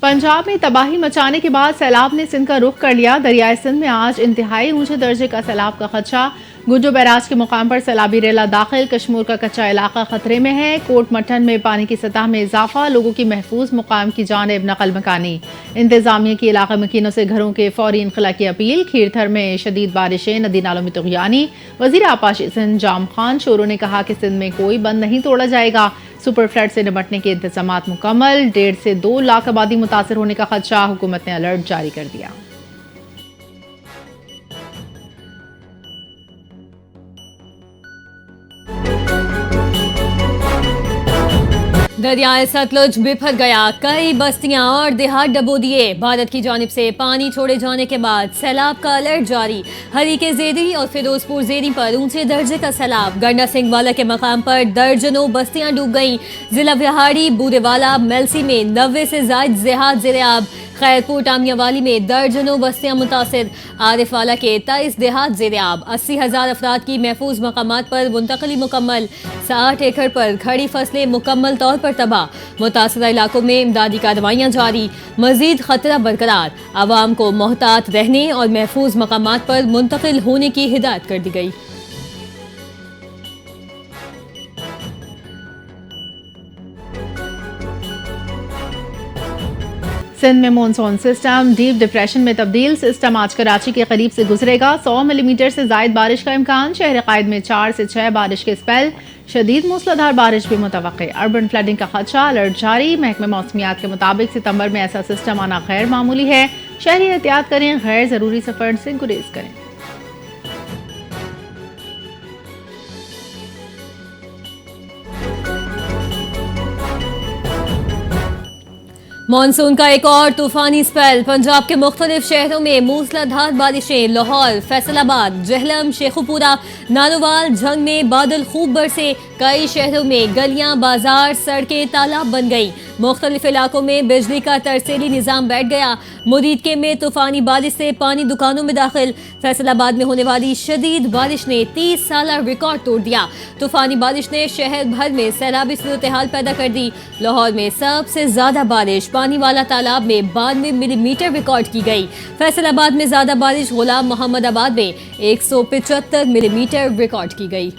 पंजाब में तबाही मचाने के बाद सैलाब ने सिंध का रुख कर लिया। दरियाए सिंध में आज इंतहाई ऊंचे दर्जे का सैलाब का खदशा। गुज्जो बैराज के मुकाम पर सैलाबी रेला दाखिल। कश्मीर का कच्चा इलाका खतरे में है। कोट मठन में पानी की सतह में इजाफा। लोगों की महफूज मुकाम की जानिब नकल मकानी। इंतजामिया की इलाका मकीनों से घरों के फौरी इनखला की अपील। खीरथर में शदीद बारिशें, नदी नालों में तुगयानी। वजीर आपाशी सिंध जाम खान शोरो ने कहा कि सिंध में कोई बंद नहीं तोड़ा जाएगा। सुपर फ्लड से निपटने के इंतजामात मुकम्मल। 1.5 से 2 लाख आबादी मुतासर होने का खदशा। हुकूमत ने अलर्ट जारी कर दिया। दरियाए सतलुज बिफर गया। कई बस्तियां और देहात डबो दिए। भारत की जानिब से पानी छोड़े जाने के बाद सैलाब का अलर्ट जारी। हरीके ज़ेरी और फिरोजपुर ज़ेरी पर ऊंचे दर्जे का सैलाब। गंडा सिंह वाला के मकाम पर दर्जनों बस्तियां डूब गईं। जिला विहाड़ी, बूरेवाला, मेलसी में 90 से ज्यादा देहात ज़ेरे-आब। खैरपुर टामियावाली में दर्जनों बस्तियां मुतासिर। आरिफवाला के 23 देहात ज़ेरे-आब। 80,000 अफराद की महफूज मकामात पर मुंतकली मुकम्मल। 60 एकड़ पर खड़ी फसलें मुकम्मल तौर पर तबाह। मुतासरा इलाकों में इमदादी कार्रवाइयां जारी। मजीद खतरा बरकरार। आवाम को मोहतात रहने और महफूज मकामात पर मुंतकिल होने की हिदायत कर दी गई। सिंध में मॉनसून सिस्टम डीप डिप्रेशन में तब्दील। सिस्टम आज कराची के करीब से गुजरेगा। 100 मिलीमीटर से जायद बारिश का इम्कान। शहर कायद में 4 से 6 बारिश के स्पेल। शदीद मूसलाधार बारिश भी मुतवक्के। अर्बन फ्लडिंग का खदशा। अलर्ट जारी। महकमे मौसमियात के मुताबिक सितंबर में ऐसा सिस्टम आना गैर मामूली है। शहरी एहतियात करें। गैर जरूरी सफर से गुरेज करें। मानसून का एक और तूफानी स्पेल। पंजाब के मुख्तलिफ शहरों में मूसलाधार बारिशें। लाहौर, फैसलाबाद, जहलम, शेखुपुरा, नारोवाल, झंग में बादल खूब बरसे। कई शहरों में गलियां, बाजार, सड़कें तालाब बन गईं। मुख्तलिफ इलाकों में बिजली का तरसेली निज़ाम बैठ गया। मुरीदके में तूफानी बारिश से पानी दुकानों में दाखिल। फैसलाबाद में होने वाली शदीद बारिश ने 30 साला रिकॉर्ड तोड़ दिया। तूफानी बारिश ने शहर भर में सैलाबी सूरत हाल पैदा कर दी। लाहौर में सबसे ज्यादा बारिश पानी वाला तालाब में 92 मिलीमीटर रिकॉर्ड की गई। फैसलाबाद में ज्यादा बारिश गुलाम मोहम्मदाबाद में 175 मिलीमीटर रिकॉर्ड की गई।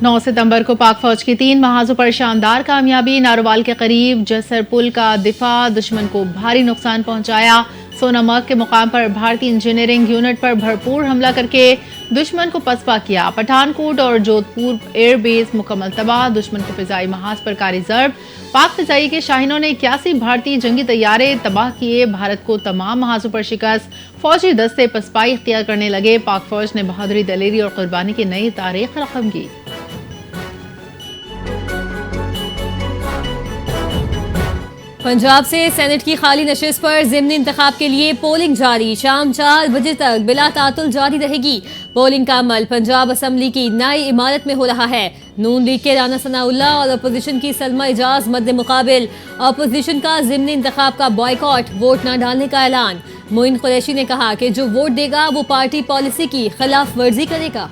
9 सितंबर को पाक फौज की 3 महाजों पर शानदार कामयाबी। नारोवाल के करीब जसर पुल का दिफा। दुश्मन को भारी नुकसान पहुंचाया। सोनामर्ग के मुकाम पर भारतीय इंजीनियरिंग यूनिट पर भरपूर हमला करके दुश्मन को पसपा किया। पठानकोट और जोधपुर एयरबेस मुकम्मल तबाह। दुश्मन को फिजाई महाज पर कारी जर्ब। पाक फिजाई के शाहीनों ने 81 भारतीय जंगी तैयारे तबाह किए। भारत को तमाम महाजों पर शिकस्त। फौजी दस्ते पसपाई इख्तियार करने लगे। पाक फौज ने बहादुरी, दलेरी और कुर्बानी की नई तारीख रकम की। पंजाब से सेनेट की खाली नशिस्त पर ज़िमनी इंतखाब के लिए पोलिंग जारी। शाम 4 बजे तक बिला तातुल जारी रहेगी। पोलिंग का अमल पंजाब असम्बली की नई इमारत में हो रहा है। नून लीग के राना सनाउल्लाह और अपोजिशन की सलमा इजाज मद्दे मुकाबिल। अपोजिशन का ज़िमनी इंतखाब का बॉयकॉट, वोट न डालने का ऐलान। मोइन कुरैशी ने कहा कि जो वोट देगा वो पार्टी पॉलिसी की खिलाफ वर्जी करेगा।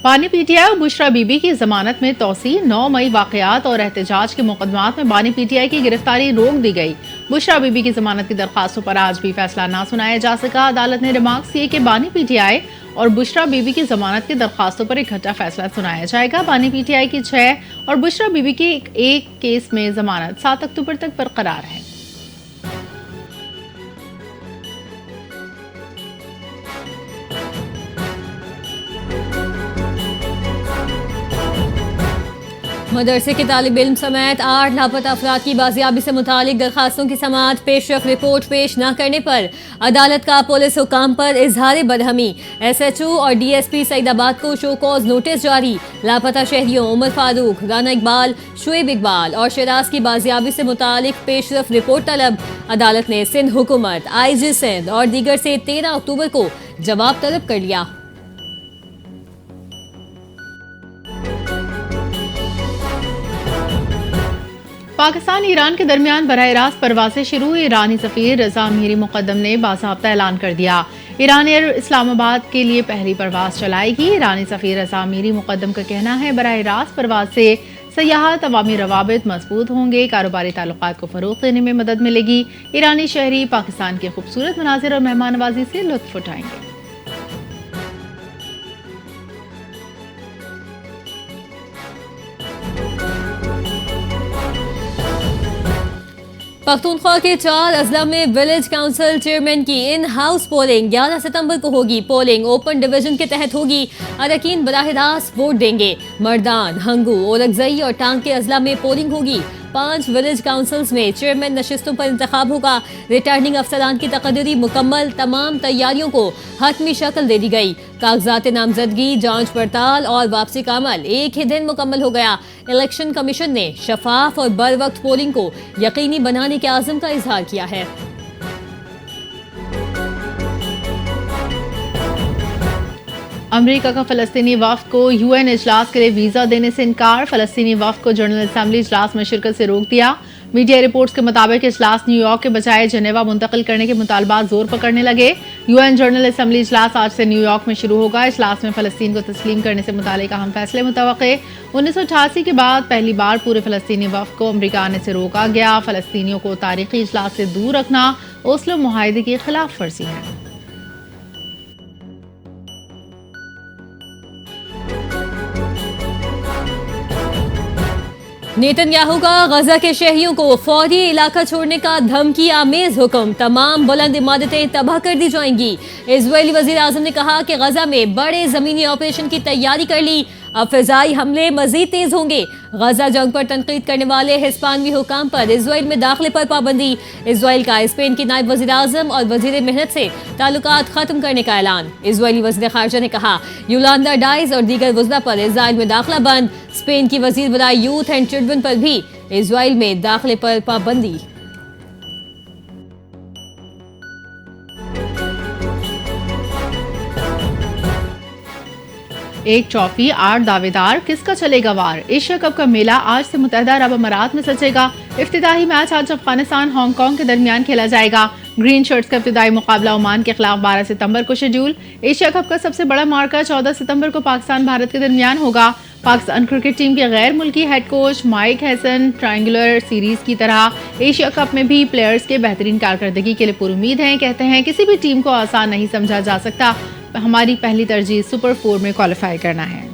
बानी पीटीआई और बुशरा बीबी की जमानत में तोसी। 9 मई वाकयात और एहतजाज के मुकदमात में बानी पीटीआई की गिरफ्तारी रोक दी गई। बुशरा बीबी की जमानत की दरखास्तों पर आज भी फैसला ना सुनाया जा सका। अदालत ने रिमार्क्स किए कि बानी पीटीआई और बुशरा बीबी की जमानत की दरखास्तों पर इकट्ठा फैसला सुनाया जाएगा। बानी पीटीआई की 6 और बुशरा बीबी की एक केस में जमानत 7 अक्टूबर तक बरकरार है। मदरसे के तालिब इल्म समेत 8 लापता अफराद की बाजियाबी से मुतालिक दरखास्तों की समाअत पेशरफ रिपोर्ट पेश न करने पर अदालत का पुलिस हुकाम पर इजहार बरहमी। SHO और DSP सईदाबाद को शो कॉज नोटिस जारी। लापता शहरियों उमर फारूक, राना इकबाल, शुएब इकबाल और शराज की बाजियाबी से मुतालिक पेशरफ रिपोर्ट तलब। अदालत ने सिंध हुकूमत, IG सिंध और दीगर से 13 अक्टूबर को जवाब तलब कर लिया। पाकिस्तान ईरान के दरमियान बराह रास्त परवासें शुरू। ईरानी सफीर रजा मीरी मुकद्दम ने बाज़ाब्ता ऐलान कर दिया, ईरान एयर इस्लामाबाद के लिए पहली परवाज चलाएगी। ईरानी सफीर रजा मीरी मुकद्दम का कहना है, बराह रास्त परवाज से सयाहत, अवामी रवाबित मजबूत होंगे, कारोबारी ताल्लुकात को फरोग़ देने में मदद मिलेगी। ईरानी शहरी पाकिस्तान के खूबसूरत मनाजिर और मेहमान नवाजी से लुत्फ उठाएंगे। पख्तूनख्वा के 4 अजला में विलेज काउंसिल चेयरमैन की इन हाउस पोलिंग 11 सितंबर को होगी। पोलिंग ओपन डिवीजन के तहत होगी। अरकान बराह रास्त वोट देंगे। मर्दान, हंगू, ओरकजई और टांग के अजला में पोलिंग होगी। 5 विलेज काउंसिल्स में चेयरमैन नशिस्तों पर इंतखाब होगा। रिटर्निंग अफसरान की तकदीरी मुकम्मल, तमाम तैयारियों को हतमी शक्ल दे दी गई। कागजात नामजदगी, जांच पड़ताल और वापसी का अमल एक ही दिन मुकम्मल हो गया। इलेक्शन कमीशन ने शफाफ और बर वक्त पोलिंग को यकीनी बनाने के आज़म का इजहार किया है। अमेरिका का फ़लस्तीनी वफ़द को UN इजलास के लिए वीज़ा देने से इनकार। फ़लस्तीनी वफ़द को जनरल असम्बली इजलास में शिरकत से रोक दिया। मीडिया रिपोर्ट्स के मुताबिक इजलास न्यूयॉर्क के बजाय जनेवा मुंतकिल करने के मुतालबात जोर पकड़ने लगे। UN जनरल असम्बली इजलास आज से न्यूयॉर्क में शुरू होगा। इजलास में फ़लस्तीन को तस्लीम करने से मुतालिक अहम फैसले मुतवक्के। 1988 के बाद पहली बार पूरे फ़लस्तीनी वफ़द को अमेरिका आने से रोका गया। फ़लस्तीनियों को तारीखी इजलास से दूर रखना ओस्लो मुआहदे की खिलाफ वर्जी है। नेतन्याहू का गजा के शहरियों को फौरी इलाका छोड़ने का धमकी आमेज हुक्म। तमाम बुलंद इमारतें तबाह कर दी जाएंगी। इजरायली वजीर आजम ने कहा कि गजा में बड़े जमीनी ऑपरेशन की तैयारी कर ली। अब फिजाई हमले मजीद तेज होंगे। गजा जंग पर तनकीद करने वाले हिस्पानवी हुकाम पर इजराइल में दाखिले पर पाबंदी। इजराइल का स्पेन की नायब वजीर आजम और वजीर मेहनत से ताल्लुकात खत्म करने का ऐलान। इजरायली वजीर खारजा ने कहा, युलांदा डाइज और दीगर वज़रा पर इजराइल में दाखिला बंद। स्पेन की वजीर बराए यूथ एंड चिल्ड्रन पर भी इजराइल में दाखिले पर पाबंदी। एक ट्रॉफी, 8 दावेदार, किसका चलेगा वार। एशिया कप का मेला आज से मुत्तहदा अरब अमारात में सजेगा। इफ्तिताही मैच आज अफगानिस्तान हांगकांग के दरमियान खेला जाएगा। ग्रीन शर्ट्स का इब्तिदाई मुकाबला ओमान के खिलाफ 12 सितंबर को शेड्यूल। एशिया कप का सबसे बड़ा मार्का 14 सितंबर को पाकिस्तान भारत के दरमियान होगा। पाकिस्तान क्रिकेट टीम के गैर मुल्की head coach mic Hesson triangular series की तरह एशिया कप में भी प्लेयर्स के बेहतरीन कारकर्दगी के लिए पुरुमीद हैं। कहते हैं, किसी भी टीम को आसान नहीं समझा जा सकता। हमारी पहली तरजीह सुपर 4 में क्वालिफाई करना है।